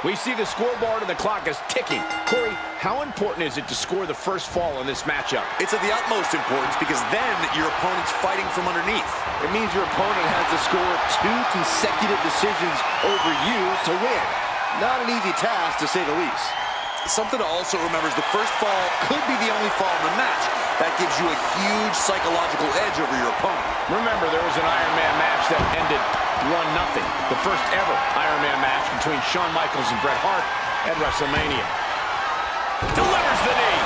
We see the scoreboard and the clock is ticking. Corey, how important is it to score the first fall in this matchup? It's of the utmost importance because then your opponent's fighting from underneath. It means your opponent has to score 2 consecutive decisions over you to win. Not an easy task, to say the least. Something to also remember is the first fall could be the only fall in the match. That gives you a huge psychological edge over your opponent. Remember, there was an Iron Man match that ended 1-0. The first ever Iron Man match between Shawn Michaels and Bret Hart at WrestleMania. Delivers the knee.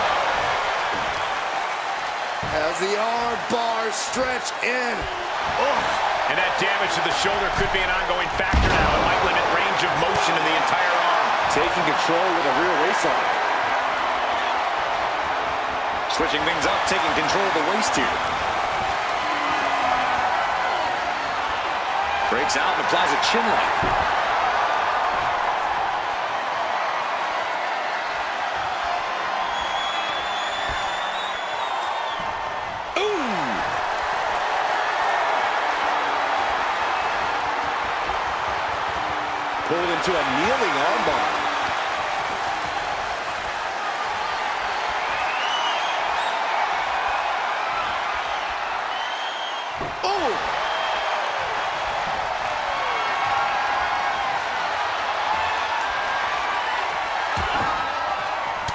As the arm bars stretch in. Oh. And that damage to the shoulder could be an ongoing factor now. It might limit range of motion in the entire arm. Taking control with a rear waist lock. Switching things up, taking control of the waist here. Breaks out and applies a chin lock. Ooh! Pulled into a kneeling armbar.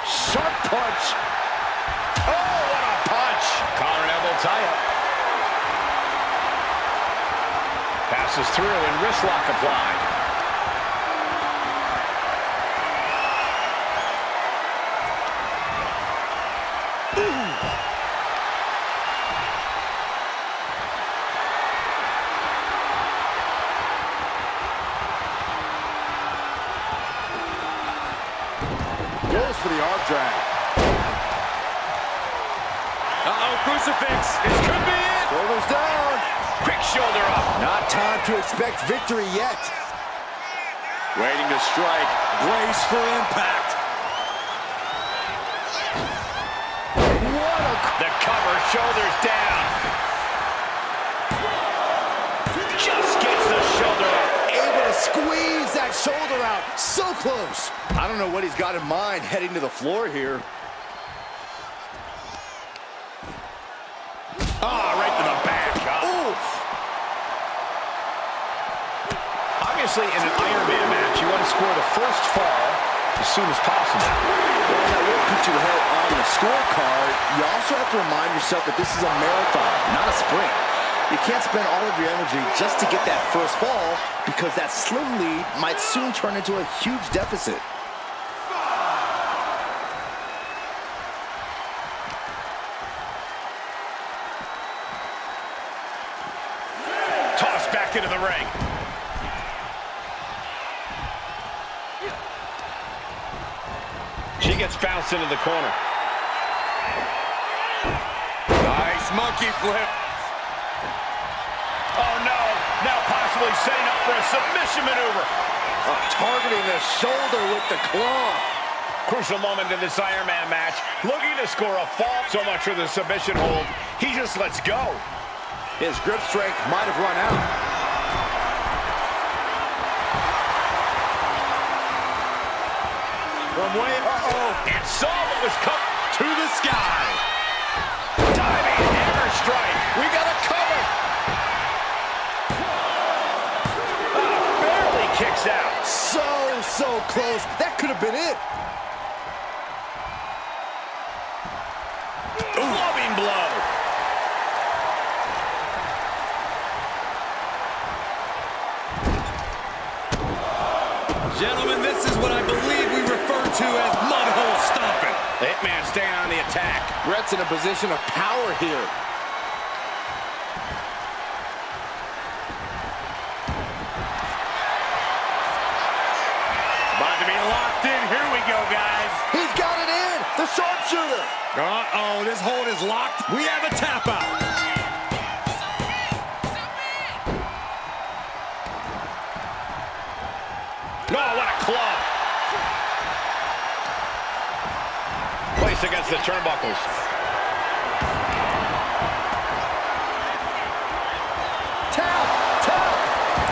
Sharp punch. Oh, what a punch. Collar and elbow tie-up. Passes through and wrist lock applied. Goes for the arm drag. Uh-oh, crucifix. This could be it. Shoulders down. Quick shoulder up. Not time to expect victory yet. Waiting to strike. Brace for impact. The cover, shoulders down. Just gets the shoulder up. Able to squeeze that shoulder out. So close. I don't know what he's got in mind heading to the floor here. Right to the back. Oof. Obviously, in an Iron Man match, you want to score the first fall as soon as possible. Well, that will put you ahead on the scorecard. You also have to remind yourself that this is a marathon, not a sprint. You can't spend all of your energy just to get that first fall because that slim lead might soon turn into a huge deficit. Tossed back into the ring. She gets bounced into the corner. Nice monkey flip. Oh, no. Now possibly setting up for a submission maneuver. Targeting the shoulder with the claw. Crucial moment in this Iron Man match. Looking to score a fall. So much for the submission hold. He just lets go. His grip strength might have run out. From way, And saw what was coming. To the sky. Diving hammer strike. We got a cover. Barely kicks out. So close. That could have been it. Loving blow. Gentlemen, this is what I believe we refer to as mudhole stomping. The Hitman staying on the attack. Brett's in a position of power here. About to be locked in. Here we go, guys. He's got it in. The sharpshooter. Uh-oh, this hold is locked. We have a tap out. Oh, what a club. Placed against the turnbuckles. Tap.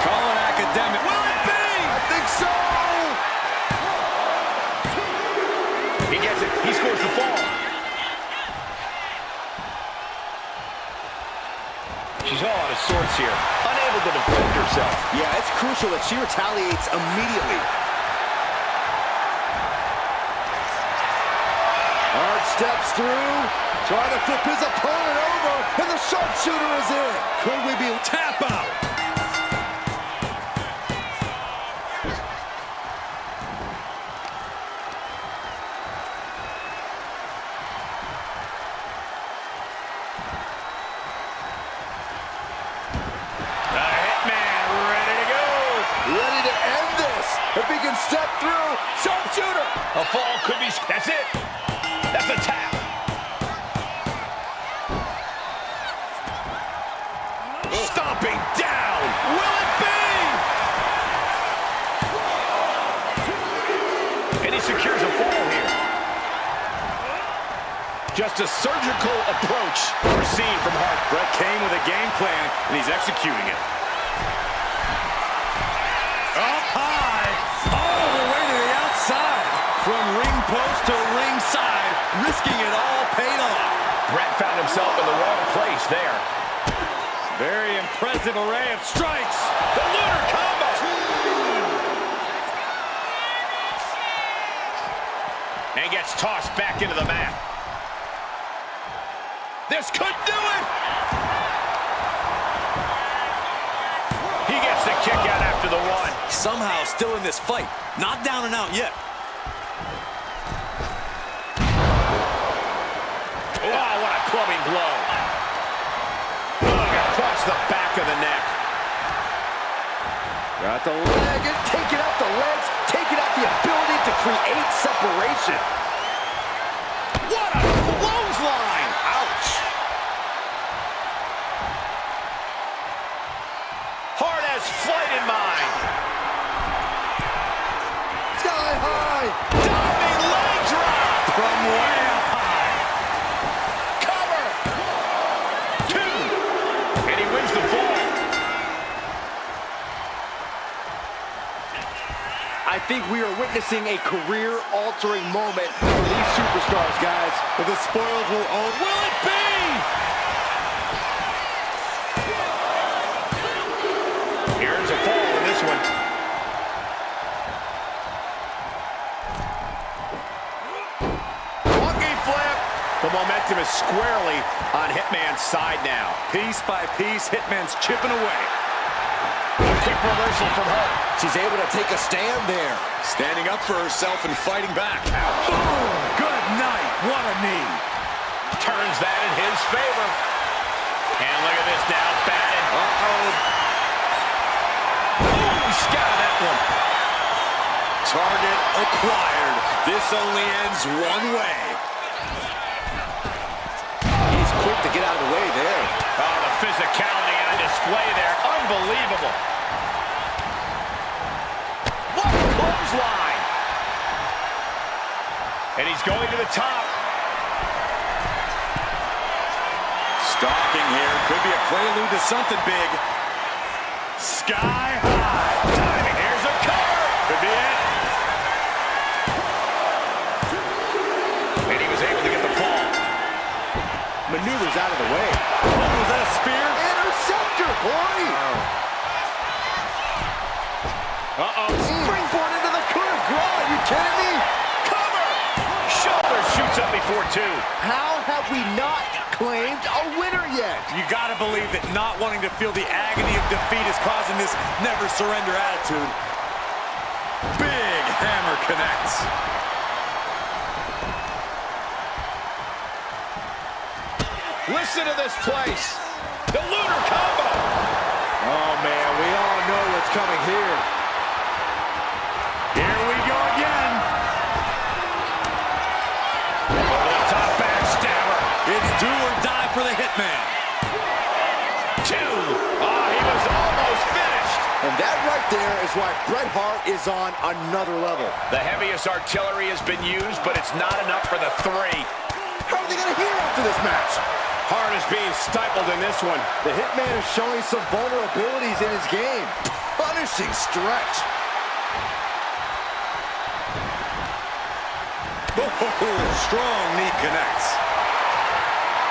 Call it academic. Will it be? I think so. crucial that she retaliates immediately. Hart steps through, trying to flip his opponent over, and the sharpshooter is in. Could we be tap out? The Hitman ready to go. Ready to end this. If he can step through, sharpshooter. A fall could be, that's it. That's a tap. Stomping down. Will it be? And he secures a fall here. Just a surgical approach we're seeing from Hart. Brett came with a game plan, and he's executing it. Up high, all the way to the outside. From ring post to ringside, risking it all paid off. Brett found himself in the wrong place there. Very impressive array of strikes. The lunar combo. And gets tossed back into the mat. This could do it. He gets the kick out after the one. Somehow still in this fight. Not down and out yet. Oh, what a clubbing blow. Across the back of the neck. Got the leg and taking out the legs, taking out the ability to create separation. What a clothesline! Ouch! Hart has flight in mind. Sky high. Diving leg drop From way up high. cover. Two. And he wins the fall. I think we are witnessing a career-altering moment for these superstars, guys. But the spoils will own. Will it be? Here's a fall in this one. Monkey flip. The momentum is squarely on Hitman's side now. Piece by piece, Hitman's chipping away. A quick reversal from her. She's able to take a stand there. Standing up for herself and fighting back. Boom! Good night. What a knee. Turns that in his favor. And look at this now, batted. Ooh, scattered that one. Target acquired. This only ends one way. He's quick to get out of the way there. Oh, the physicality on display there. Unbelievable. What a clothesline. And he's going to the top. Stalking here. Could be a prelude to something big. Sky high. Timing. Here's a cover. Could be it. And he was able to get the fall. Maneuvers out of the way. Oh, was that a spear? Interceptor, boy! Uh-oh. Springboard into the coup de grace. Are you kidding me? Cover. Shoulder shoots up before two. How have we not claimed a winner yet? You gotta believe that not wanting to feel the agony of defeat is causing this never surrender attitude. Big hammer connects. Listen to this place. The lunar combo. Oh, man, we all know what's coming here. Here we go again. Over the top backstabber. It's do or die for the Hitman. Two. Oh, he was almost finished. And that right there is why Bret Hart is on another level. The heaviest artillery has been used, but it's not enough for the three. How are they going to hear after this match? Hart is being stifled in this one. The Hitman is showing some vulnerabilities in his game. Punishing stretch. Strong knee connects.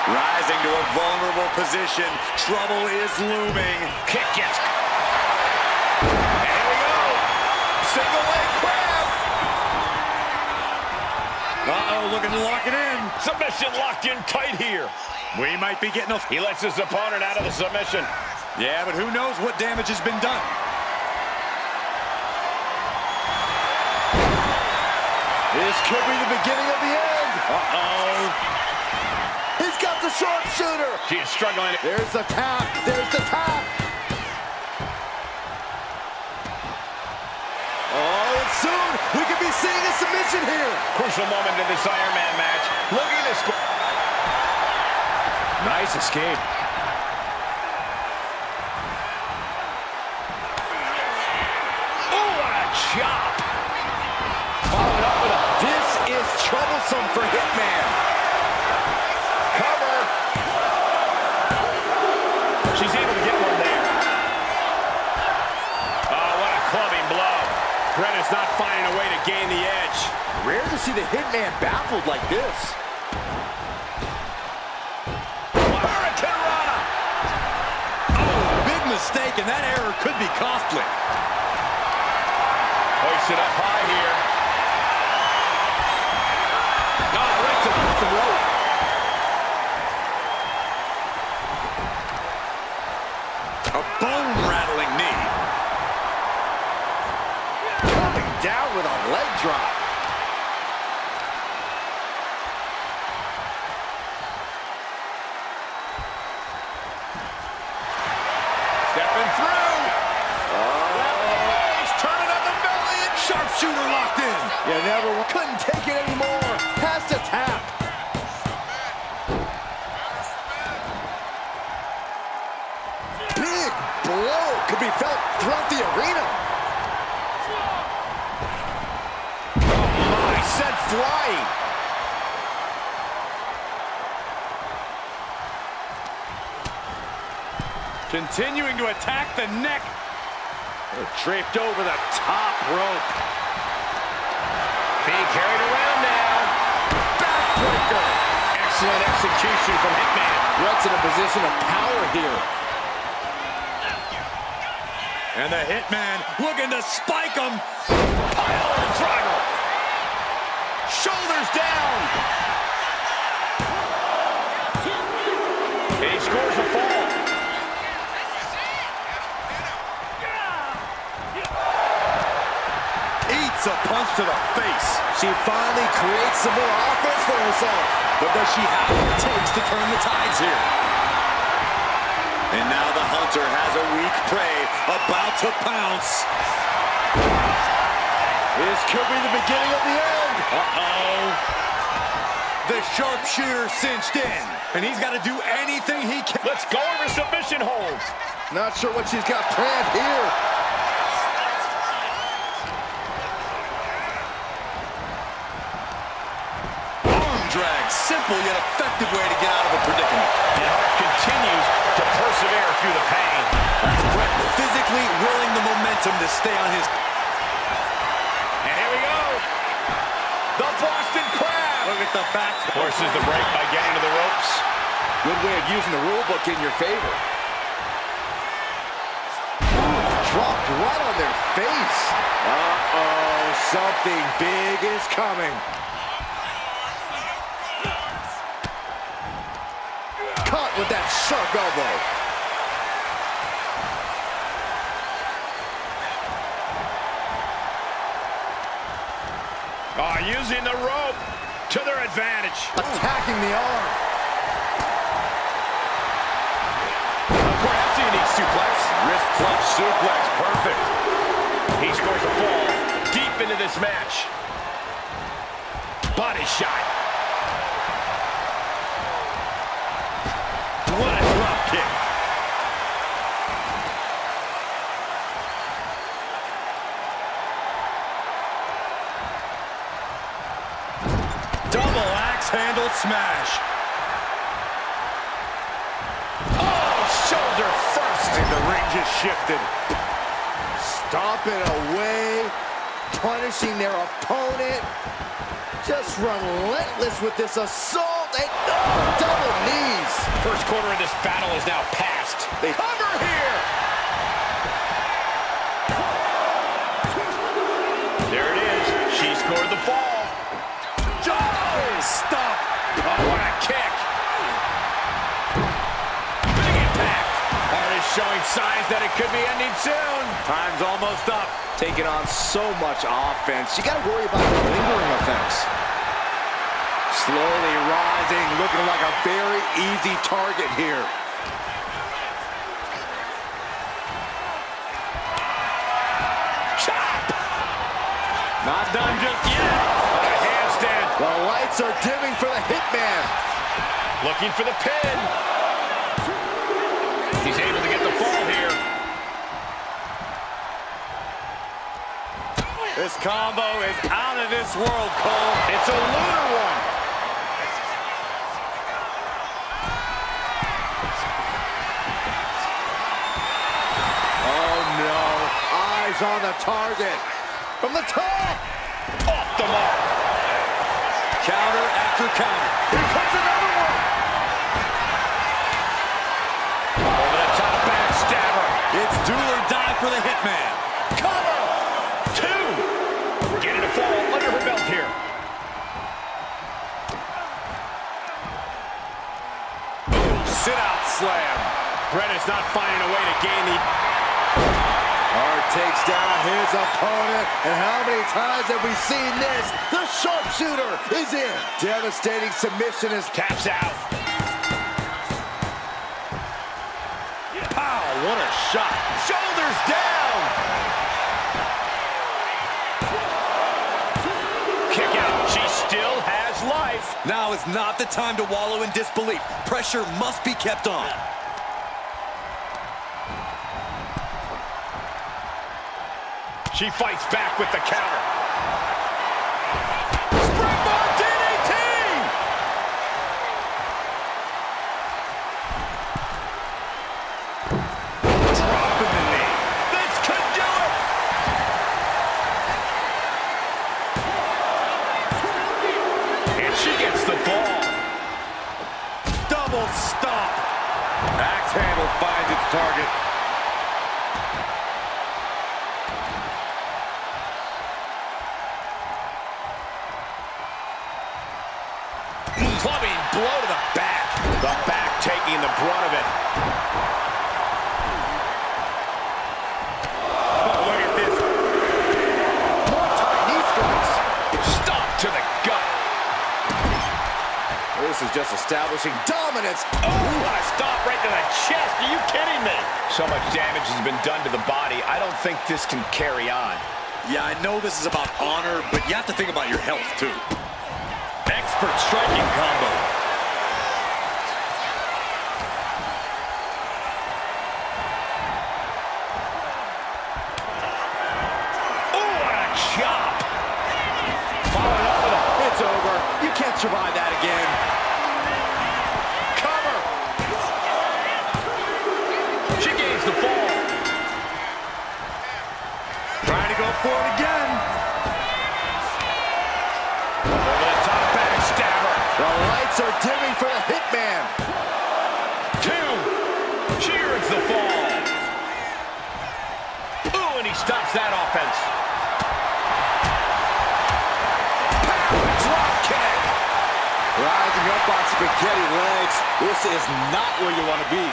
Rising to a vulnerable position. Trouble is looming. Kick gets... Single leg crab. Uh-oh, looking to lock it in. Submission locked in tight here. We might be getting a... He lets his opponent out of the submission. Yeah, but who knows what damage has been done. This could be the beginning of the end. Uh-oh. He's got the sharpshooter. She is struggling. There's the tap. There's the tap. Oh, and soon we could be seeing a submission here. Crucial moment in this Iron Man match. Look at this. Nice escape. Oh, what a chop. Followed up with a... This is troublesome for Hitman. Cover. She's able to get one there. Oh, what a clubbing blow. Brett is not finding a way to gain the edge. Rare to see the Hitman baffled like this. Hurricane Rana. Oh, big mistake, and that error could be costly. Hoisted up high here. Oh, right to the rope. A bone-rattling knee. Coming down with a leg drop. Stepping through. He's turning on the belly and sharpshooter locked in. You never couldn't take it anymore. Has to tap. Big blow could be felt throughout the arena. Oh my, sent flying. Continuing to attack the neck. Draped over the top rope. Being carried around now. Backbreaker. Excellent execution from Hitman. Brett's in a position of power here. And the Hitman looking to spike him. Pile driver. Shoulders down. And he scores a fall. Eats a punch to the face. She finally creates some more offense for herself. But does she have what it takes to turn the tides here? And now the hunter has a weak prey about to pounce. This could be the beginning of the end. Uh-oh. The sharpshooter cinched in. And he's got to do anything he can. Let's go over submission holds. Not sure what she's got planned here. Arm drag. Simple yet effective way to get out of a predicament. And Hart continues to persevere through the pain. That's Brett physically willing the momentum to stay on his... And here we go. The Boston Crab. Look at the back. Forces the break by getting to the ropes. Good way of using the rule book in your favor. Dropped right on their face. Uh-oh, something big is coming. Caught with that sharp elbow. Using the rope to their advantage. Attacking the arm. Perhaps a unique suplex. Wrist clutch suplex. Perfect. He scores a fall deep into this match. Body shot. What a drop kick. Double axe handle smash. Oh, shoulder first. And the ring just shifted. Stomping away, punishing their opponent. Just relentless with this assault and double knees. First quarter of this battle is now past. They cover here. stomp. Oh, what a kick. Big impact. Heart is showing signs that it could be ending soon. Time's almost up. Taking on so much offense. You got to worry about the lingering effects. Slowly rising, looking like a very easy target here. Chop! Not done just yet. A handstand. The lights are dimming for the Hitman. Looking for the pin. He's able to get the fall here. This combo is out of this world, Cole. It's a lunar one. Oh no, eyes on the target. From the top. Off the mark. Counter after counter. Here comes another one. Over the top backstabber. It's do or die for the Hitman. Cover. Two. Getting a fall under her belt here. Sit-out slam. Brett is not finding a way to gain the... Hart takes down his opponent, and how many times have we seen this? The sharpshooter is in. Devastating submission is Taps out. Pow, what a shot. Shoulders down. Kick out. She still has life. Now is not the time to wallow in disbelief. Pressure must be kept on. She fights back with the counter. Springboard DDT! Dropping the knee. This could do it! And she gets the ball. Double stomp. Axe handle finds its target. Clubbing blow to the back. The back taking the brunt of it. Oh, look at this. more tight knee strikes. Stomp to the gut. This is just establishing dominance. Oh, what a stomp right to the chest. Are you kidding me? So much damage has been done to the body. I don't think this can carry on. Yeah, I know this is about honor, but you have to think about your health, too. Expert striking combo. Oh, what a chop. Following up with a... It's over. You can't survive that again. Cover. She gains the fall. Trying to go for it again. Over the top backstabber. The lights are dimming for the Hitman. Two. She earns the fall. Ooh, and he stops that offense. Power drop kick. Rising up on spaghetti legs. This is not where you want to be.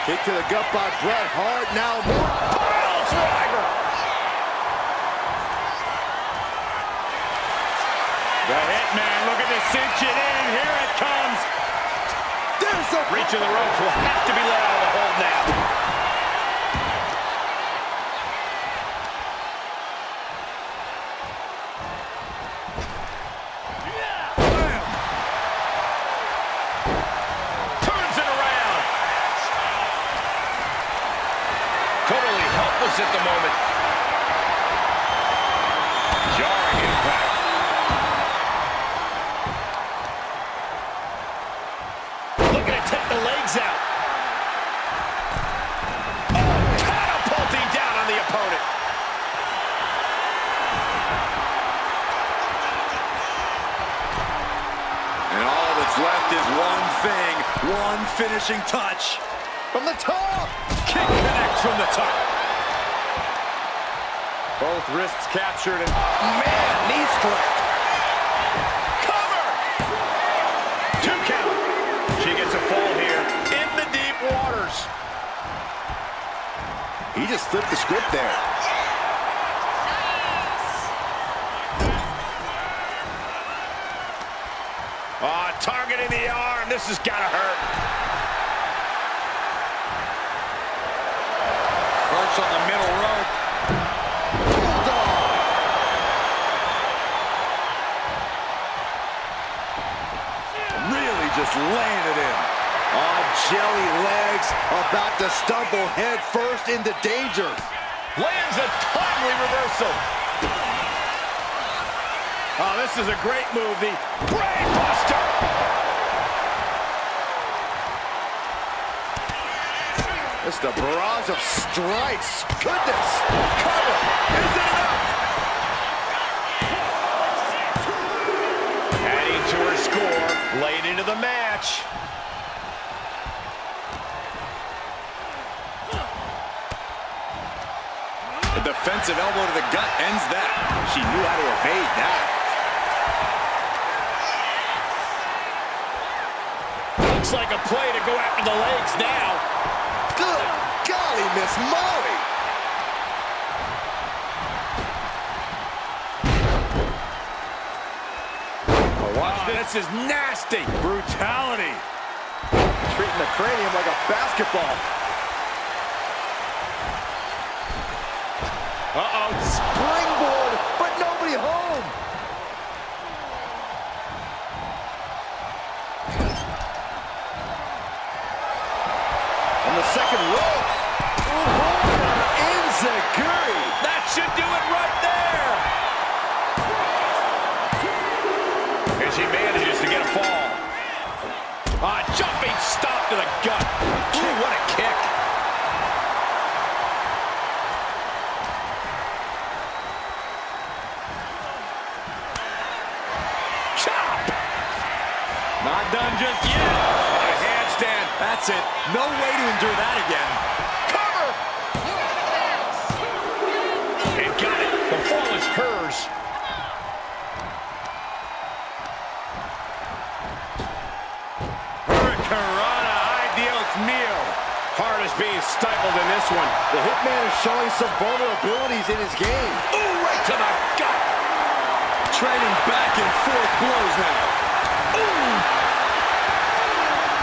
Kick to the gut by Bret Hart. Now more. Pile driver. The Hitman looking to cinch it in. Here it comes. There's a Reach of the ropes will have to be let out of the hold now. Turns it around. Totally helpless at the moment. Jarring impact. Looking to take the legs out. Oh, catapulting down on the opponent. And all that's left is one thing, one finishing touch. from the top. Kick connects from the top. Both wrists captured and Man, knee strike. Cover! takes a fall here in the deep waters. He just flipped the script there. Targeting the arm. This has got to hurt. Perch on the middle rope. Really just laying it in. On jelly legs, about to stumble head first into danger. Lands a timely reversal. Oh, this is a great move. The brain buster. Just a barrage of strikes. Goodness. Cover. Is it enough? Adding to her score. Late into the match. A defensive elbow to the gut ends that. She knew how to evade that. Looks like a play to go after the legs now. Good golly, Miss Molly. Oh, watch this. This is nasty. Brutality. Treating the cranium like a basketball. Uh-oh. Springboard, but nobody home. On the second rope. Enziguri. That should do it right there. And she manages to get a fall. Jumping stop to the gut. Ooh, what a kick. Not done just yet. A handstand. That's it. No way to endure that again. Cover. And got it. The fall is hers. Hurricanrana, ideals meal. Heart is being stifled in this one. The Hitman is showing some vulnerabilities in his game. Ooh, right to the gut. Trading back and forth blows now.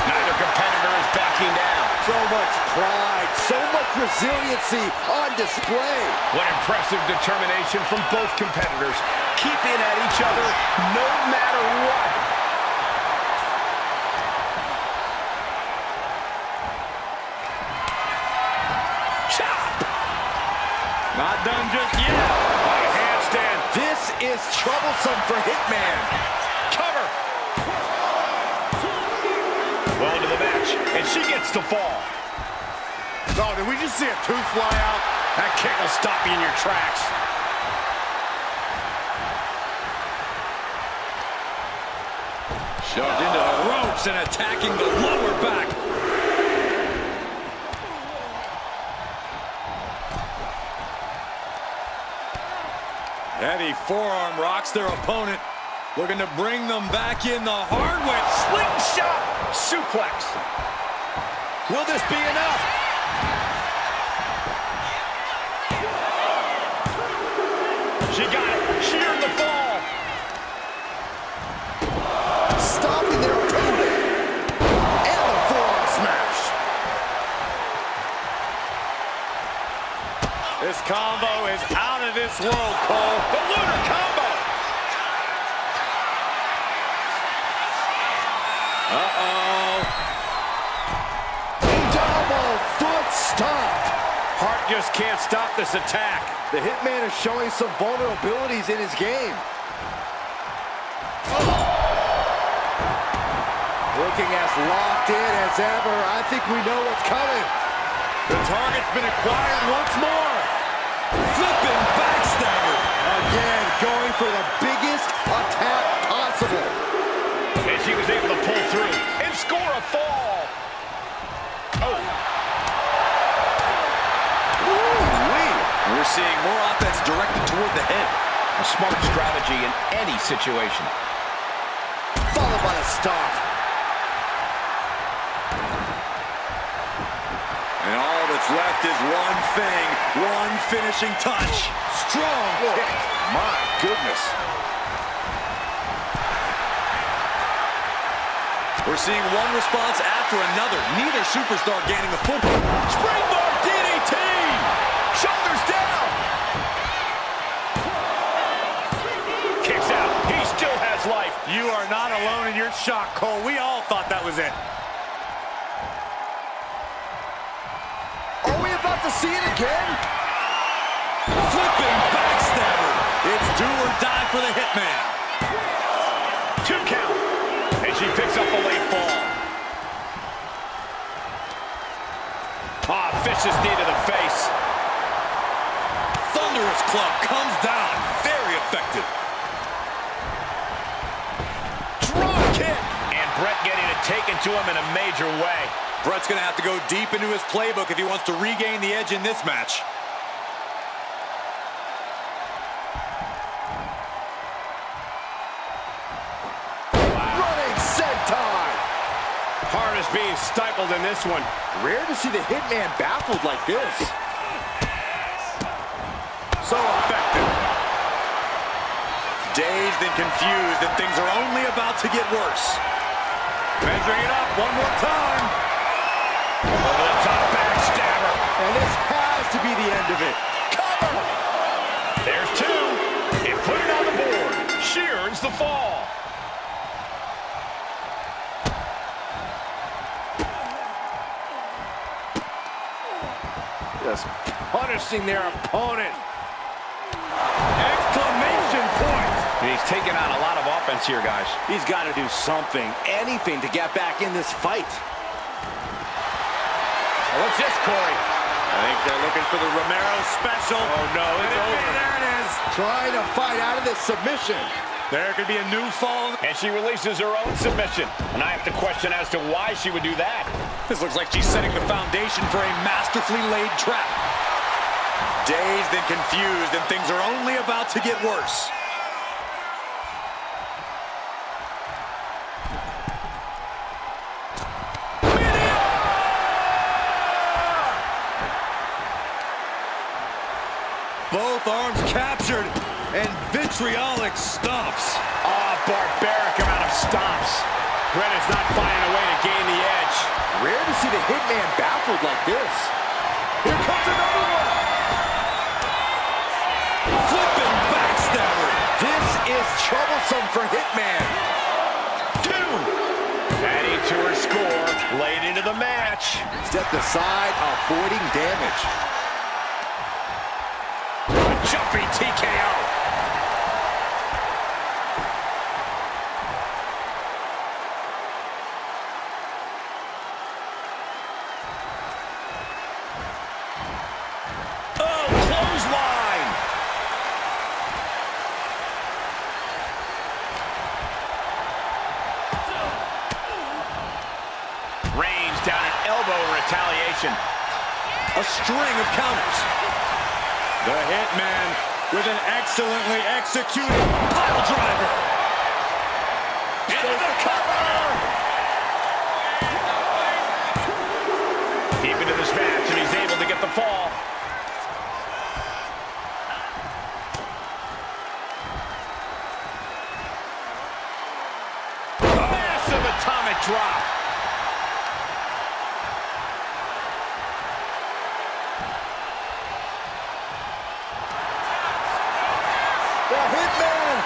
Neither competitor is backing down. So much pride, so much resiliency on display. What impressive determination from both competitors, keeping at each other no matter what. Chop! Not done just yet. A handstand. This is troublesome for Hitman. Cover. Well into the match, and she gets the fall. Oh, did we just see a tooth fly out? That kick will stop you in your tracks. Shoved into the ropes and attacking the lower back. Heavy forearm rocks their opponent. Looking to bring them back in the hard way. Slingshot suplex. Will this be enough? She got it. She earned the fall. Stopping their opponent. And the forearm smash. This combo is out of this world, Cole. The lunar combo. Uh-oh. Double foot stomp. Hart just can't stop this attack. The Hitman is showing some vulnerabilities in his game. Looking as locked in as ever. I think we know what's coming. The target's been acquired once more. Flipping backstabber. Again, going for the biggest attack possible. And she was able to pull through and score a fall. Oh. Ooh-wee. We're seeing more offense directed toward the head. A smart strategy in any situation. Followed by a stomp. that's left is one thing, one finishing touch. Strong kick. My goodness. We're seeing one response after another. Neither superstar gaining the full. Springboard DDT! Shoulders down! Kicks out. He still has life. You are not alone in your shock, Cole. We all thought that was it. Are we about to see it again? Flipping backstabber. It's do or die for the Hitman. 2 count. And she picks up a late fall. Ah, vicious knee to the face. Thunderous club comes down. Very effective. Drop kick. And Brett getting it taken to him in a major way. Brett's going to have to go deep into his playbook if he wants to regain the edge in this match. Heart is being stifled in this one. Rare to see the Hitman baffled like this. So effective. Dazed and confused, and things are only about to get worse. Measuring it up one more time. Over the top backstabber. And this has to be the end of it. Cover. There's 2. And put it on the board. She earns the fall. Just punishing their opponent. Exclamation point! And he's taking on a lot of offense here, guys. He's got to do something, anything to get back in this fight. What's this, Corey? I think they're looking for the Romero special. Oh, no, it's over. There it is. Trying to fight out of this submission. There could be a new fall. And she releases her own submission. And I have to question as to why she would do that. This looks like she's setting the foundation for a masterfully laid trap. Dazed and confused, and things are only about to get worse. Both arms captured, and vitriolic stomps. Oh, barbaric amount of stomps. Brett is not finding a way to gain the edge. Rare to see the Hitman baffled like this. Here comes another one. Flipping backstabber. This is troublesome for Hitman. 2. Adding to her score, late into the match. Stepped aside, avoiding damage. Jumping TKO. Oh, clothesline. Range down an elbow in retaliation. A string of counters. The Hitman with an excellently executed pile driver. Into the cover! Deep into this match, and he's able to get the fall. Massive atomic drop. The Hitman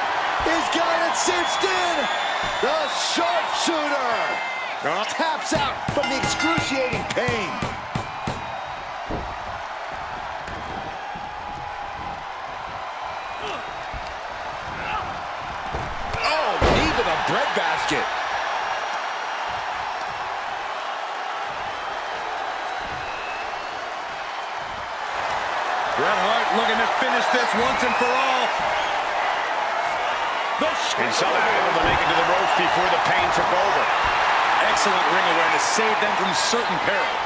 is got it cinched in. The sharpshooter taps out from the excruciating pain. Oh, knee to the breadbasket. Bret Hart looking to finish this once and for all. And somehow able to make it to the ropes before the pain took over. Excellent ring awareness saved them from certain peril.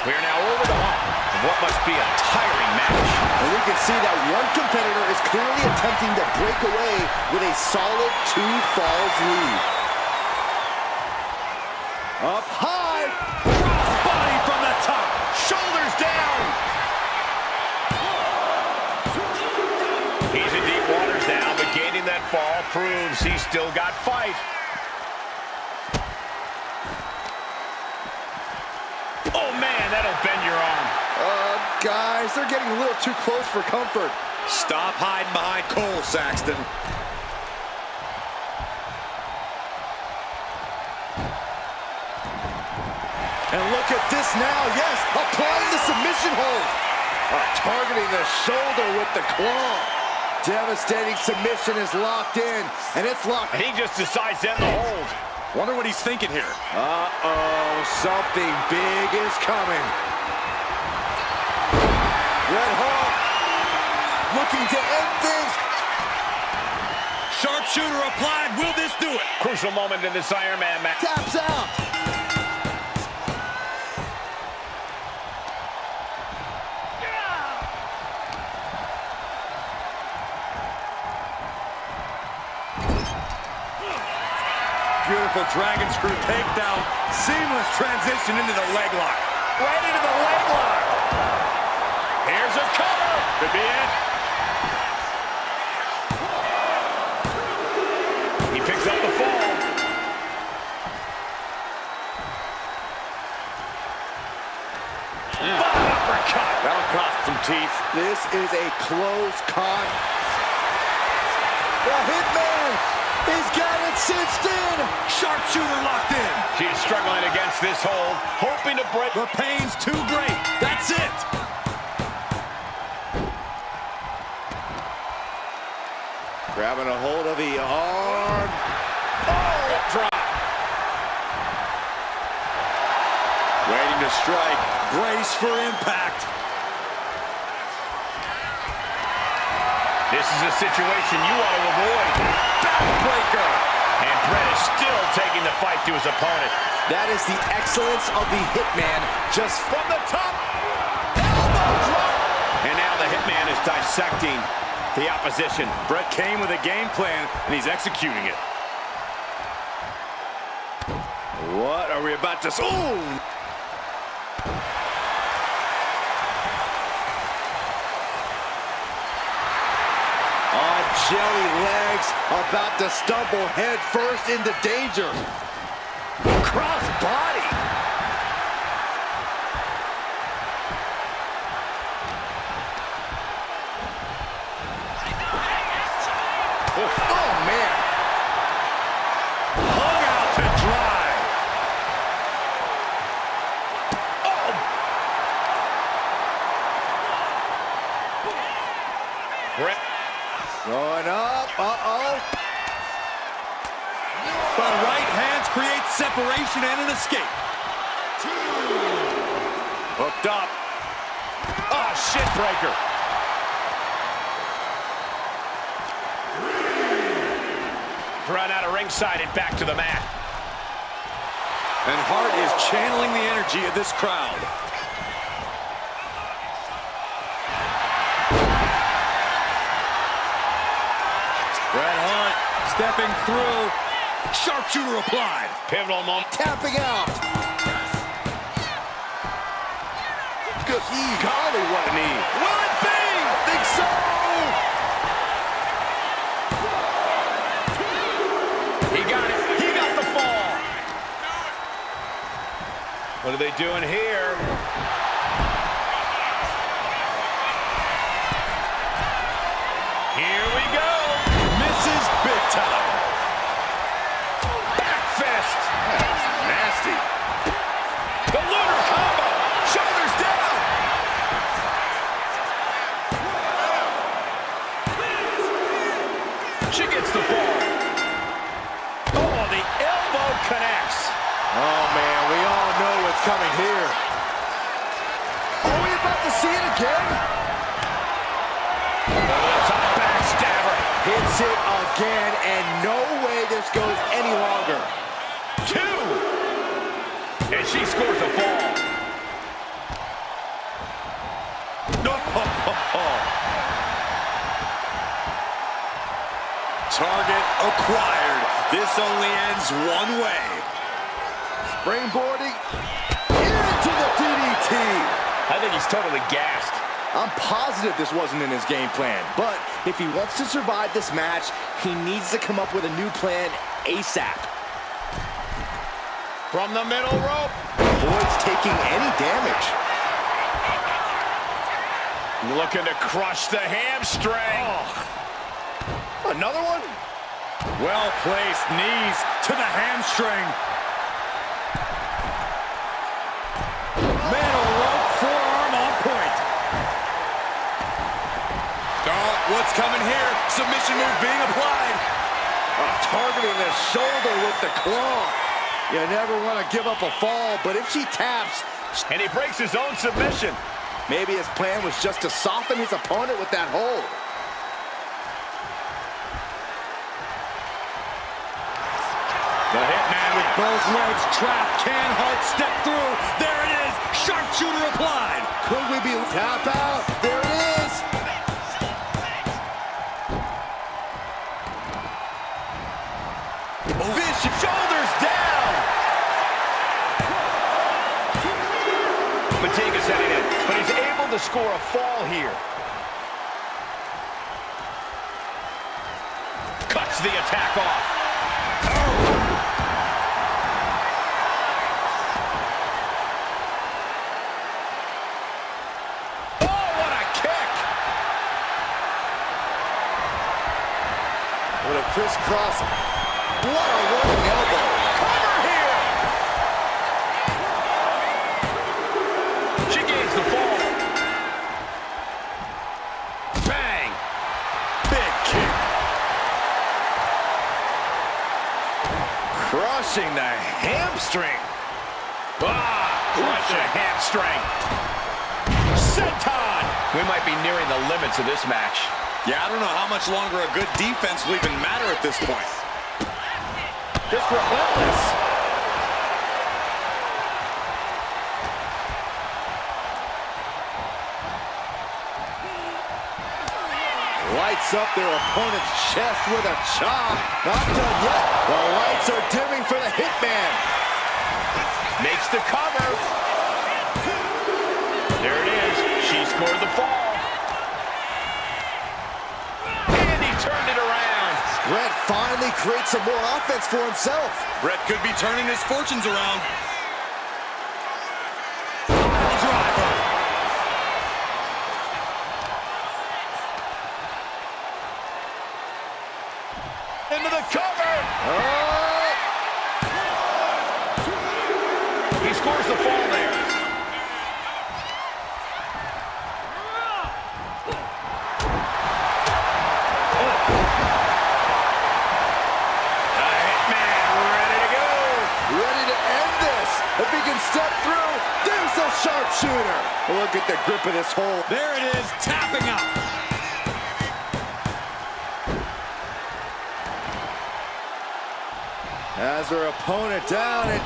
We are now over the hump of what must be a tiring match. And we can see that one competitor is clearly attempting to break away with a solid 2 falls lead. Up high. Crossbody from the top. Shoulders down. He's in deep waters now, but gaining that fall proves he's still got fight. Oh, man, that'll bend your arm. Guys, they're getting a little too close for comfort. Stop hiding behind Cole, Saxton. And look at this now, yes, applying the submission hold. Targeting the shoulder with the claw. Devastating submission is locked in, and it's locked. He just decides to end the hold. Wonder what he's thinking here. Uh-oh, something big is coming. Red Hawk looking to end things. Sharpshooter applied. Will this do it? Crucial moment in this Iron Man match. Taps out. Beautiful dragon screw takedown. Seamless transition into the leg lock. Right into the leg lock. Here's a cover. Could be it. He picks up the fall. Uppercut. That'll cost some teeth. This is a close con. The Hitman, he's got it cinched in. Sharpshooter locked in. She's struggling against this hold, hoping to break. The pain's too great. That's it. Grabbing a hold of the arm. Oh, drop. Waiting to strike. Brace for impact. This is a situation you want to avoid. Backbreaker. And Brett is still taking the fight to his opponent. That is the excellence of the Hitman, just From the top. Elbow drop. And now the Hitman is dissecting the opposition. Brett came with a game plan, and he's executing it. What are we about to... Ooh! on jelly legs, about to stumble head first into danger. Cross body. Oh, man. Hung out to dry. Brett. Going up. Uh-oh. The right hands create separation and an escape. Hooked up. Oh, shit breaker. Run out of ringside and back to the mat. And Hart is channeling the energy of this crowd. Bret Hart stepping through. Sharpshooter applied. Pivotal moment. Tapping out. Good. Golly, what a knee. Will it be? I think so. He got it. He got the fall. What are they doing here? Here we go. Misses big time. Back fist. That's nasty. The lunar combo. Shoulders down. She gets the ball. Oh, the elbow connects. Oh, man, we all know what's coming here. Are we about to see it again? Over the top backstabber. Hits it again, and no way this goes any longer. 2. And she scores a fall. No. Target acquired. This only ends one way. Springboarding into the DDT. I think he's totally gassed. I'm positive this wasn't in his game plan, but if he wants to survive this match, he needs to come up with a new plan ASAP. From the middle rope. Avoids taking any damage. Looking to crush the hamstring. Oh. Another one? Well-placed knees to the hamstring. Middle rope forearm on point. Oh, what's coming here? Submission move being applied. Targeting the shoulder with the claw. You never want to give up a fall, but if she taps... And he breaks his own submission. Maybe his plan was just to soften his opponent with that hold. The Hitman with both legs trapped. Can Hart step through? There it is. Sharpshooter applied. Could we be tap out? There it is. Vicious shoulders down. Fatigue's setting in, but he's able to score a fall here. Cuts the attack off. What a crisscross. What a rolling elbow. Cover here. She gains the fall. Bang. Big kick. Crushing the hamstring. Crush a hamstring. Senton. We might be nearing the limits of this match. Yeah, I don't know how much longer a good defense will even matter at this point. Just relentless. Lights up their opponent's chest with a chop. Not done yet. The lights are dimming for the Hitman. Makes the cover. There it is. She scored the fall. Turned it around. Brett finally creates some more offense for himself. Brett could be turning his fortunes around. Driver. Into the cover. Oh! He scores the fall there. If he can step through, there's the sharpshooter. Look at the grip of this hold. There it is, tapping out. Has her opponent down and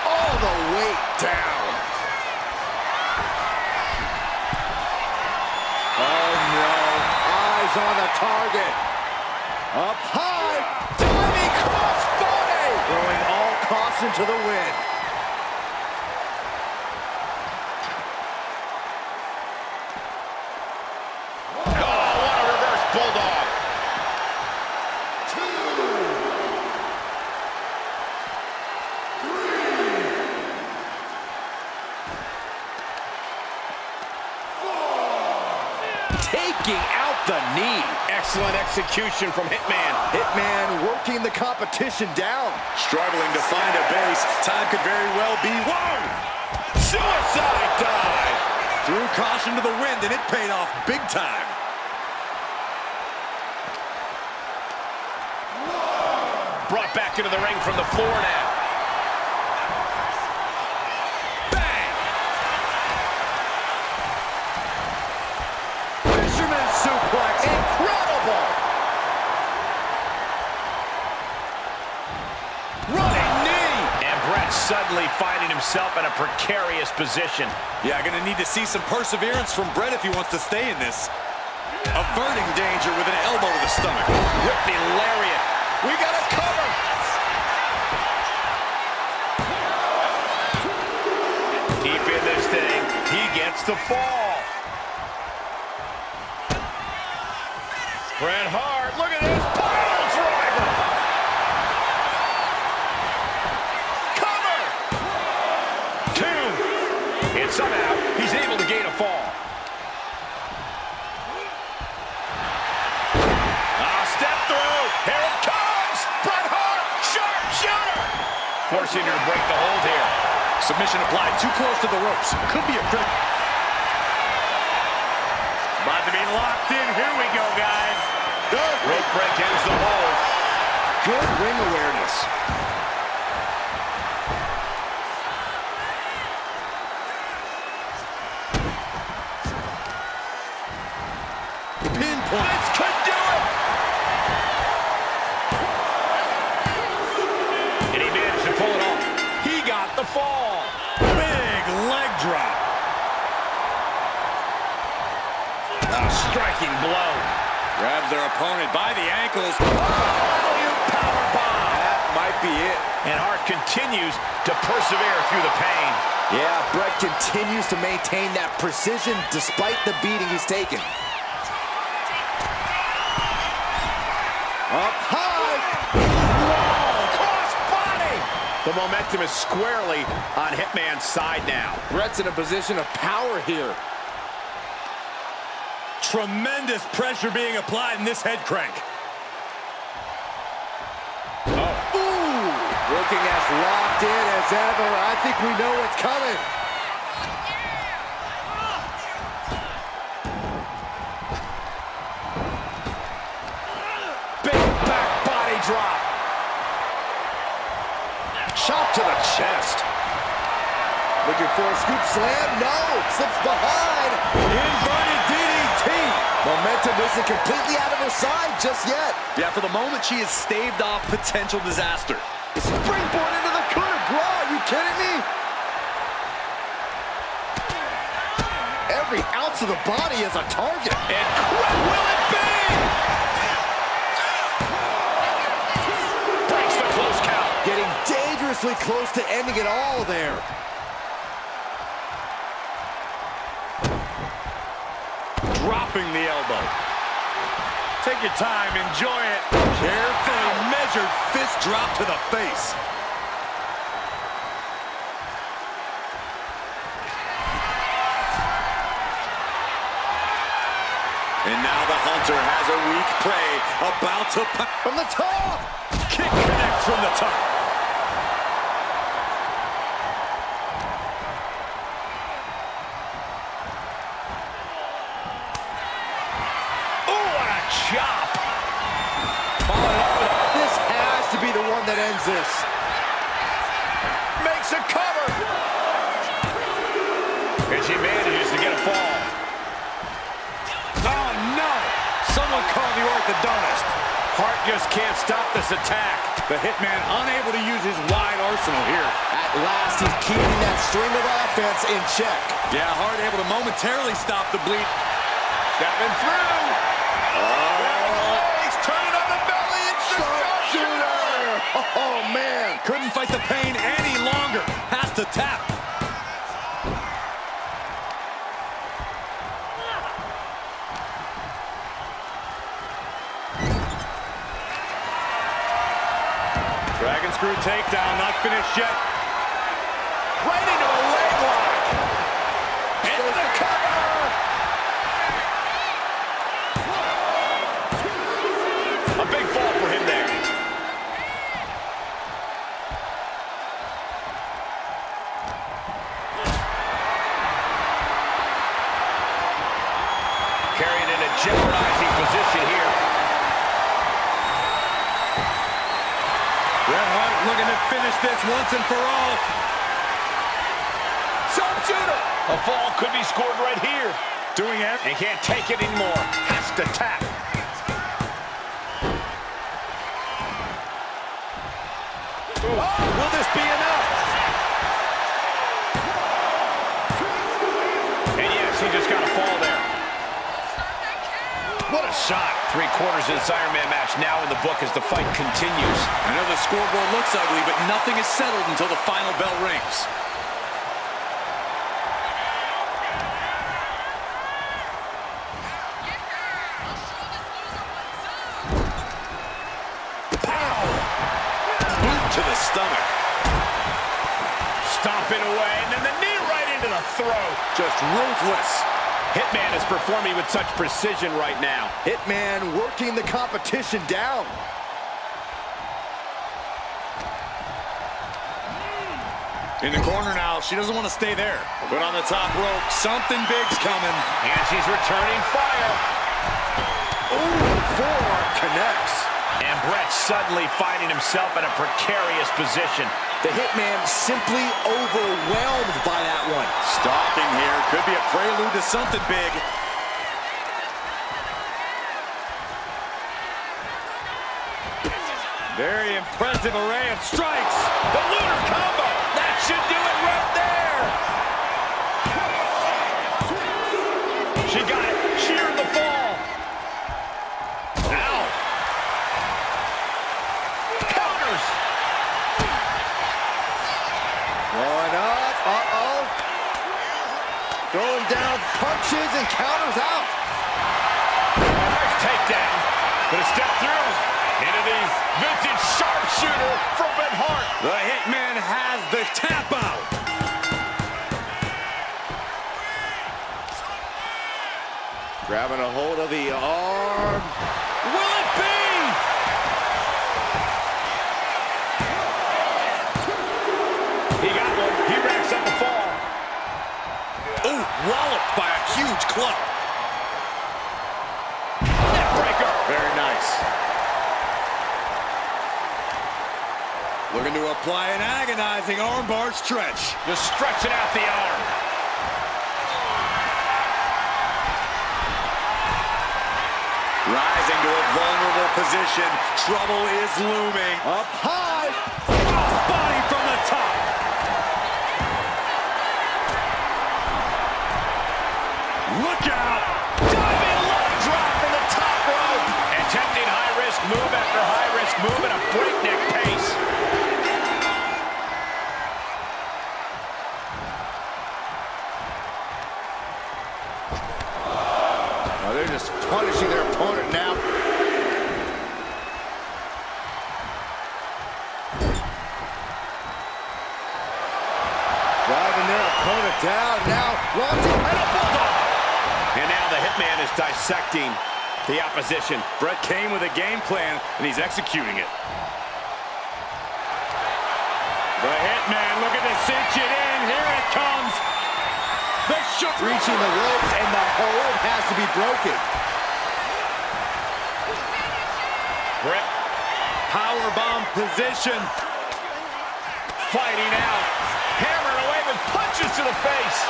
all the weight down. Oh no, eyes on the target. Up high, diving crossbody. Throwing all caution to the wind. Bulldog. 2, 3, 4. Taking out the knee. Excellent execution from Hitman. Hitman working the competition down. Struggling to find a base. Time could very well be. Whoa! Suicide dive. Threw caution to the wind, and it paid off big time. Brought back into the ring from the floor now. Bang! Fisherman suplex. Incredible. Running knee. And Brett suddenly finding himself in a precarious position. Yeah, gonna need to see some perseverance from Brett if he wants to stay in this. Averting danger with an elbow to the stomach. Whipping lariat. We got a cover. Deep in this thing. He gets the fall. Bret Hart, look at this pile driver. Cover. 2. And somehow he's able to gain a fall. Step through. Here it comes. Bret Hart, sharpshooter. Forcing her to break the hold here. Submission applied too close to the ropes. Could be a crit. About to be locked in. Here we go, guys. Good. Rope break ends the hold. Good ring awareness. Pinpoint. This could do it. And he managed to pull it off. He got the fall. Big leg drop. A striking blow. Grabs their opponent by the ankles. Powerbomb. That might be it. And Hart continues to persevere through the pain. Yeah, Bret continues to maintain that precision despite the beating he's taken. Up high. Whoa, cross body. The momentum is squarely on Hitman's side now. Bret's in a position of power here. Tremendous pressure being applied in this head crank. Ooh, looking as locked in as ever. I think we know what's coming. Big back body drop. Shot to the chest. Looking for a scoop slam. No, slips behind. Inverted DDT. Momentum isn't completely out of her side just yet. Yeah, for the moment, she has staved off potential disaster. Springboard into the coup de grace. Are you kidding me? Every ounce of the body is a target. And will it be? Breaks the close count. Getting dangerously close to ending it all there. Dropping the elbow. Take your time, enjoy it. Carefully measured fist drop to the face. And now the hunter has a weak prey about to From the top. kick connects from the top. Chop. This has to be the one that ends this. Makes a cover. And she manages to get a fall. Oh, no! Someone call the orthodontist. Hart just can't stop this attack. The Hitman unable to use his wide arsenal here. At last, he's keeping that string of offense in check. Yeah, Hart able to momentarily stop the bleed. Stepping through. He's turning on the belly. It's the sharpshooter. Oh, man. Couldn't fight the pain any longer. Has to tap. Dragon screw takedown, not finished yet. Right into a leg lock. Into the cover. A big fall for him there. Carrying in a jeopardizing position here. Bret Hart looking to finish this once and for all. Sharpshooter. A fall could be scored right here. Doing it. And can't take it anymore. Has to tap. Will this be enough? And yes, he just got a fall there. What a shot. 3/4 of this Iron Man match now in the book as the fight continues. I know the scoreboard looks ugly, but nothing is settled until the final bell rings. to the stomach. Stomping away, and then the knee right into the throat. Just ruthless. Hitman is performing with such precision right now. Hitman working the competition down. In the corner now, she doesn't want to stay there. But on the top rope, something big's coming. And she's returning fire. Ooh, forearm connects. And Brett suddenly finding himself in a precarious position. The Hitman simply overwhelmed by that one. Stalking here could be a prelude to something big. Very impressive array of strikes. The lunar combo. That should do it right there. She got it. Sheared the fall. Ow. Counters. Going up. Uh-oh. Throwing down punches and counters out. Nice takedown. But a step through. Into the vintage sharpshooter from Bret Hart. The Hitman has the tap out. Grabbing a hold of the arm. Will it be? He got one. He racks up the fall. Ooh, walloped by a huge club. Neckbreaker. Very nice. Looking to apply an agonizing armbar stretch. Just stretching out the arm. Rising to a vulnerable position. Trouble is looming. Up high. Crossbody from the top. Look out. Diving leg drop from the top rope. Attempting high-risk move after high-risk move at a breakneck pace. Oh, they're just punishing their opponent now. Driving their opponent down. Now launching and a bulldog. And now the Hitman is dissecting the opposition. Brett came with a game plan, and he's executing it. The Hitman looking to cinch it in. Here it comes. The shot. Reaching the ropes, and the hold has to be broken. Brett Powerbomb position. fighting out. Hammered away with punches to the face.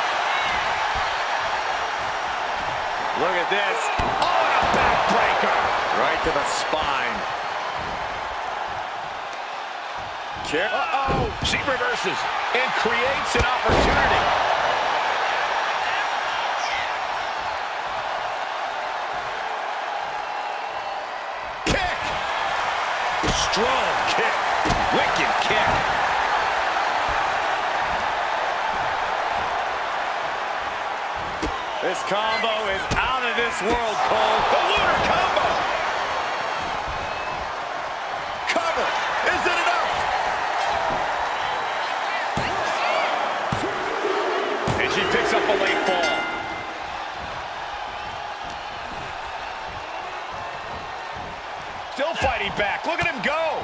Look at this. Oh, and a backbreaker. Right to the spine. Kick. Uh-oh. She reverses and creates an opportunity. Strong kick. Wicked kick. This combo is out of this world, Cole. The lunar combo. Cover. Is it enough? And she picks up a late fall. Still fighting back. Look at him go.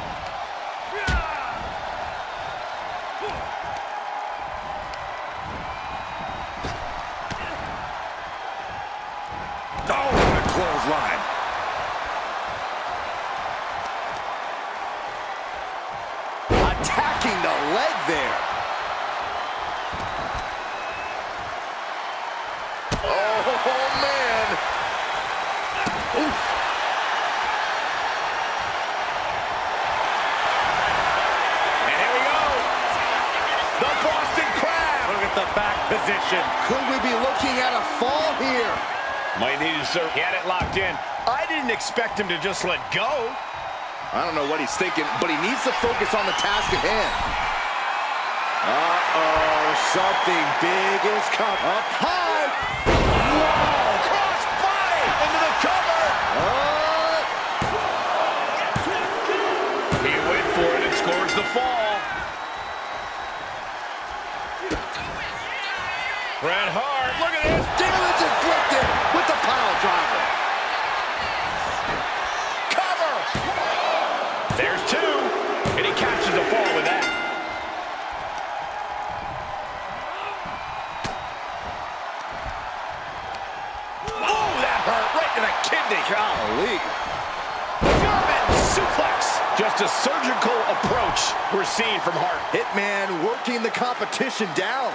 Oh, what a clothesline. Attacking the leg there. Oh, man. Oof. And here we go. The Boston Crab. Look at the back position. Could we be looking at a fall here? Might need to serve. He had it locked in. I didn't expect him to just let go. I don't know what he's thinking, but he needs to focus on the task at hand. Uh-oh, something big is coming. Up high. Whoa! Cross body into the cover. Uh, He went for it and scores There's the fall. Bret Hart, look at this. Damage inflicted with the pile driver. Cover. There's two. And he catches a fall with that. Oh, that hurt right to the kidney. Golly. German suplex. Just a surgical approach we're seeing from Hart. Hitman working the competition down.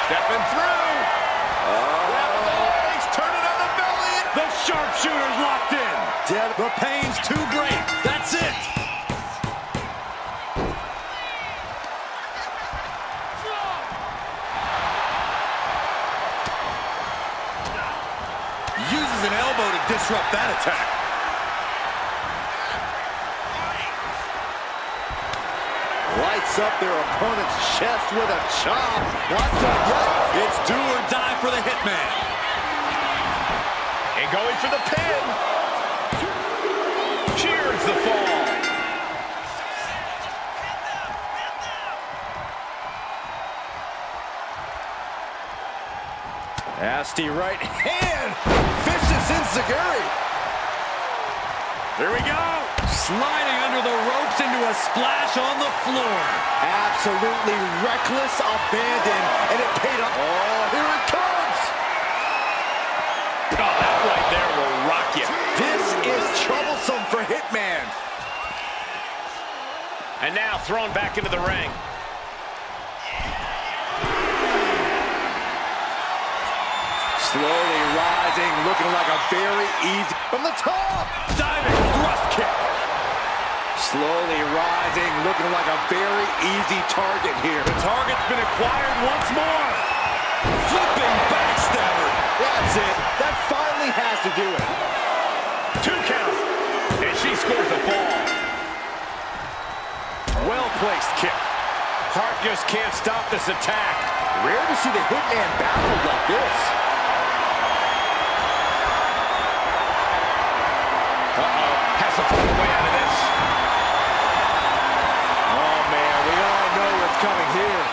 Stepping through. Grabbing the legs, turning on the belly. The sharpshooter's locked in. The pain's too great. That's it. Uses an elbow to disrupt that attack. Lights up their opponent's chest with a chop. Not done yet. It's do or die for the Hitman. And going for the pin. Cheers the fall. Nasty right hand. Vicious enziguri. Here we go. Sliding under the ropes into a splash on the floor. Absolutely reckless abandon, and it paid off. Oh, here it comes. Oh, that right there will rock you. This is troublesome for Hitman. And now thrown back into the ring. Slowly rising, looking like a very easy from the top. Diving thrust kick. Slowly rising, looking like a very easy target here. The target's been acquired once more. Flipping backstabber. That's it. That finally has to do it. 2 count. And she scores the fall. Well-placed kick. Hart just can't stop this attack. Rare to see the Hitman baffled like this. Has to find a way out of this. Oh, man, we all know what's coming here.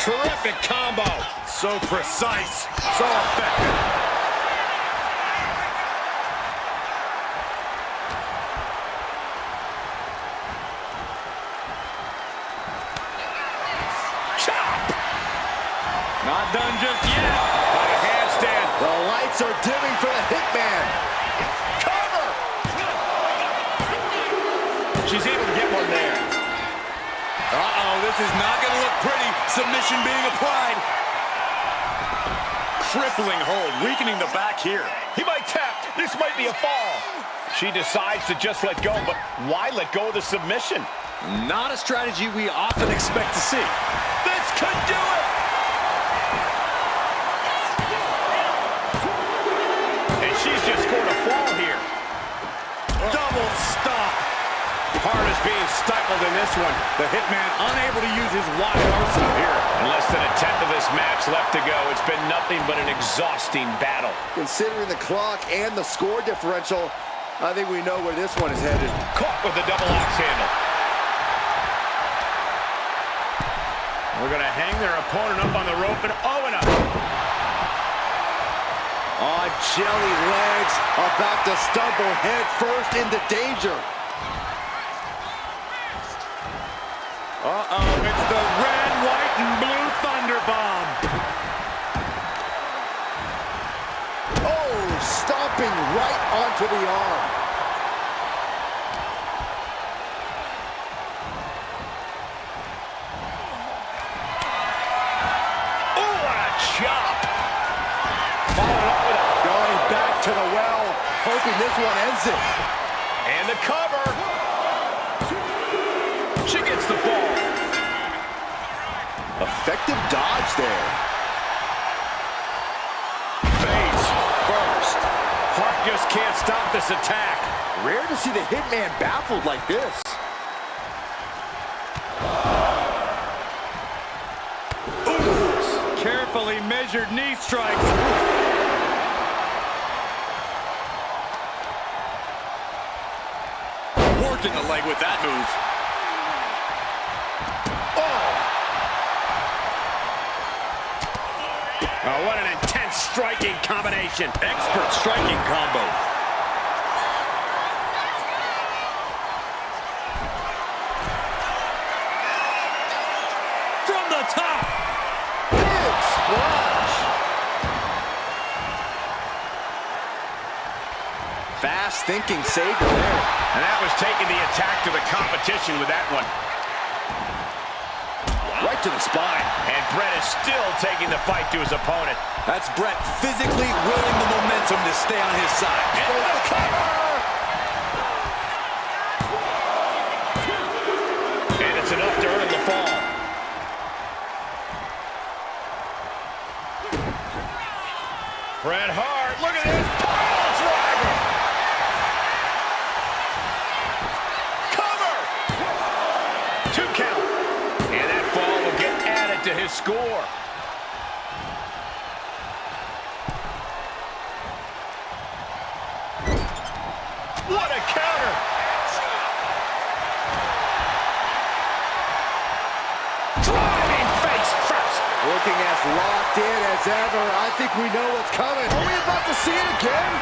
Terrific combo. So precise. So effective. Chop. Not done just yet. By a handstand. The lights are dimming for the Hitman. Cover. She's able to get one there. Uh-oh, this is not going to look pretty. Submission being applied. Crippling hold, weakening the back here. He might tap. This might be a fall. She decides to just let go, but why let go of the submission? Not a strategy we often expect to see. This could do it. And she's just scored a fall here. Double stop. Hart is being stifled in this one. The Hitman unable to use his wide arsenal here. In less than a tenth of this match left to go. It's been nothing but an exhausting battle. Considering the clock and the score differential, I think we know where this one is headed. Caught with the double axe handle. We're going to hang their opponent up on the rope and and up. On jelly legs, about to stumble head first into danger. Uh-oh, it's the red, white, and blue Thunder Bomb. Oh, stomping right onto the arm. Oh, what a chop. Following up with it. Going back to the well, hoping this one ends it. And the cover. She gets the fall. Effective dodge there. Face first. Hart just can't stop this attack. Rare to see the Hitman baffled like this. Carefully measured knee strikes. Working the leg with that move. Oh, what an intense striking combination. Expert striking combo. From the top. Big splash. Fast thinking saved her there. And that was taking the attack to the competition with that one. Right to the spine. And Brett is still taking the fight to his opponent. That's Brett physically willing the momentum to stay on his side. And the cover! And it's enough to earn the fall. Bret Hart, look at this pile driver! Cover! 2 count. And that fall will get added to his score. What a counter! Driving face first! Looking as locked in as ever. I think we know what's coming. Are we about to see it again?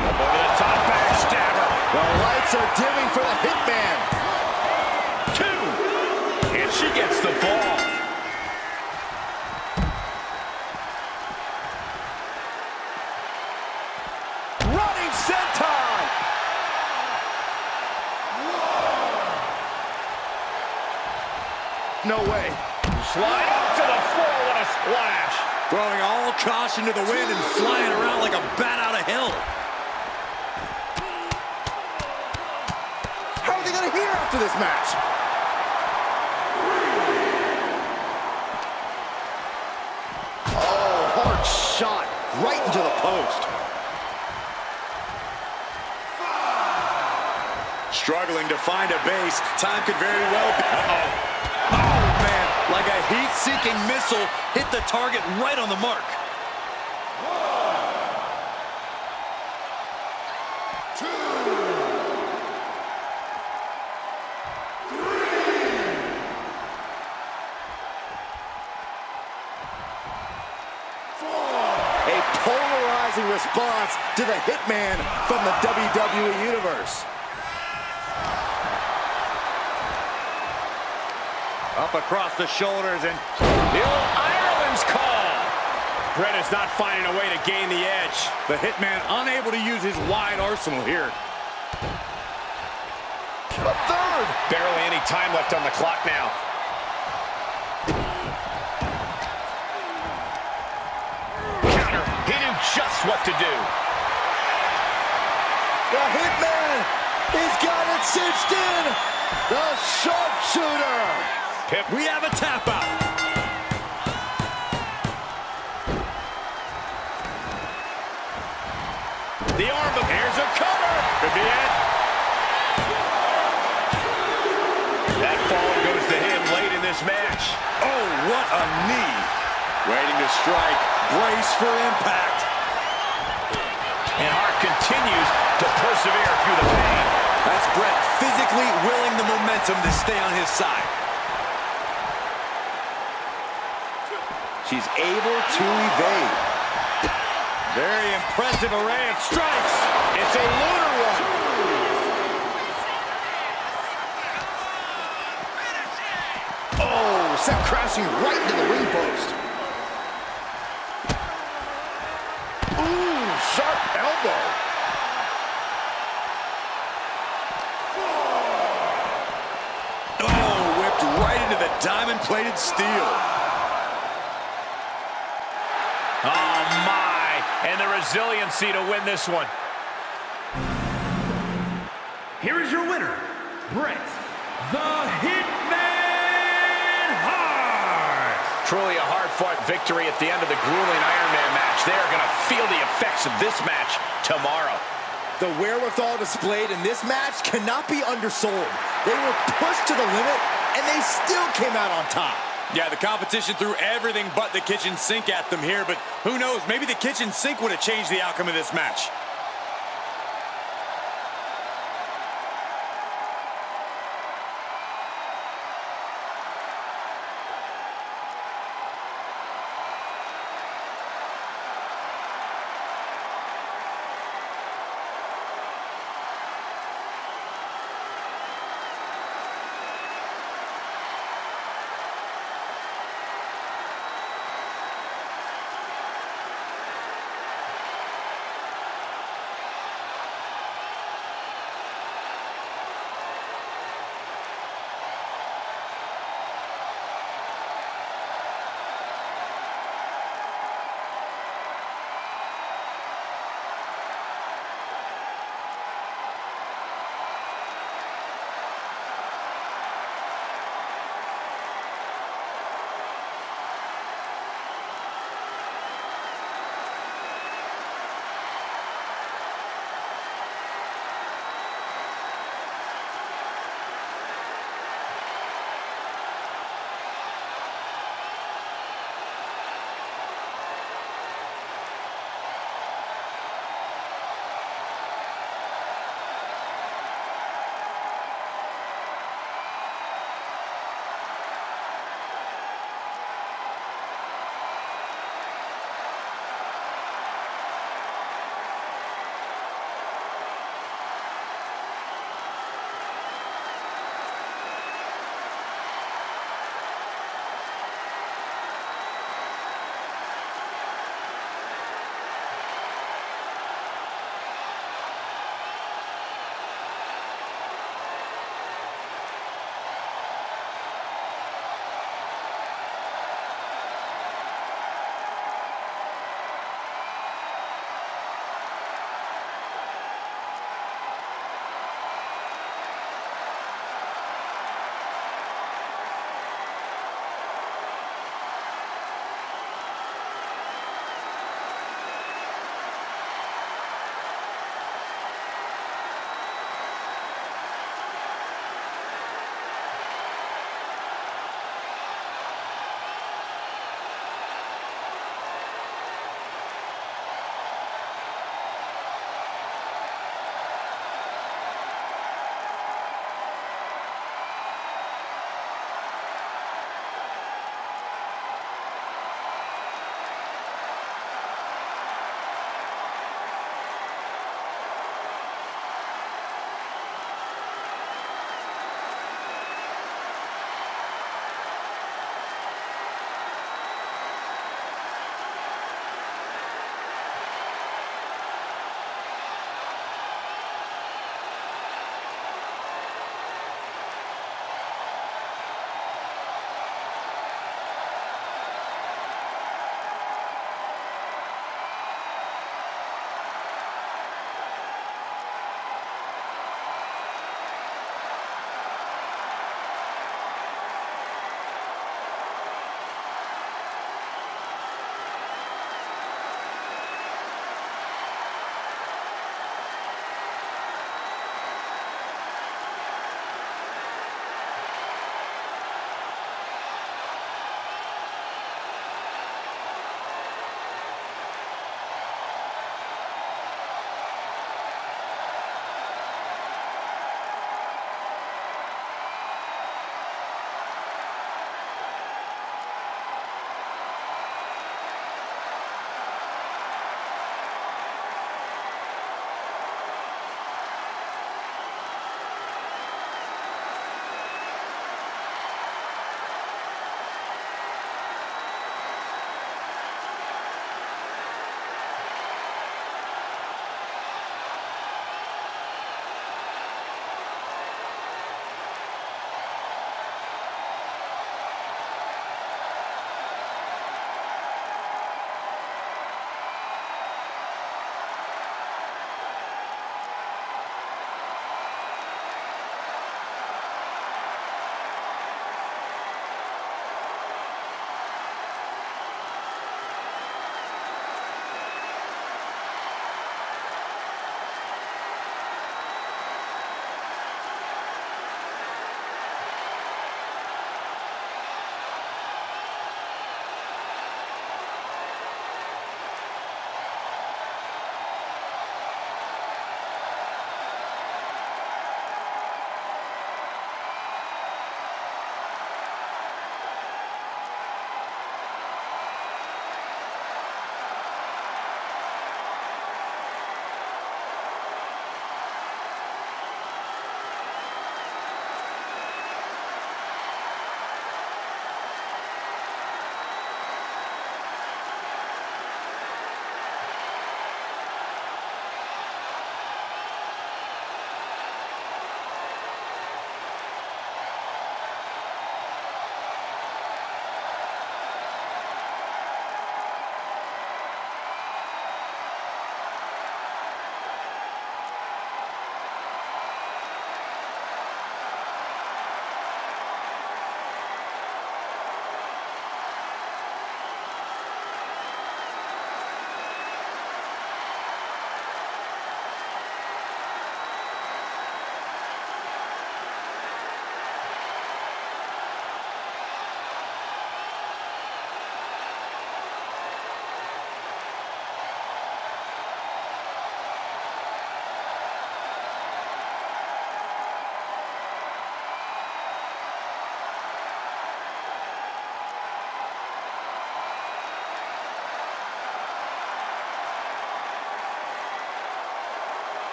Over the top backstabber. The lights are dimming for the Hitman. 2! And she gets the fall. Running senton! No way. Slide up to the floor, what a splash! Throwing all caution to the wind and flying around like a bat out of hell. How are they going to hear after this match? Oh, hard shot right into the post. Struggling to find a base. Time could very well be. Oh, man. Like a heat-seeking missile, hit the target right on the mark. 2, 3. A polarizing response to the Hitman from the WWE Universe. Up across the shoulders and The old Ireland's call. Brett is not finding a way to gain the edge. the Hitman unable to use his wide arsenal here. A third. Barely any time left on the clock now. Counter. He knew just what to do. The Hitman, he's got it cinched in. The sharpshooter. Pip. We have a tap out. The arm of here's a cover. Could be it. That fall goes to him late in this match. Oh, what a knee. Waiting to strike. Brace for impact. And Hart continues to persevere through the pain. That's Brett physically willing the momentum to stay on his side. She's able to evade. Very impressive array of strikes. It's a lunar one. Oh, sent crashing right into the ring post. Ooh, sharp elbow. Oh, whipped right into the diamond-plated steel. Oh, my. And the resiliency to win this one. Here is your winner, Bret the Hitman Hart. Truly a hard-fought victory at the end of the grueling Iron Man match. They are going to feel the effects of this match tomorrow. The wherewithal displayed in this match cannot be undersold. They were pushed to the limit, and they still came out on top. Yeah, the competition threw everything but the kitchen sink at them here, but who knows, maybe the kitchen sink would have changed the outcome of this match.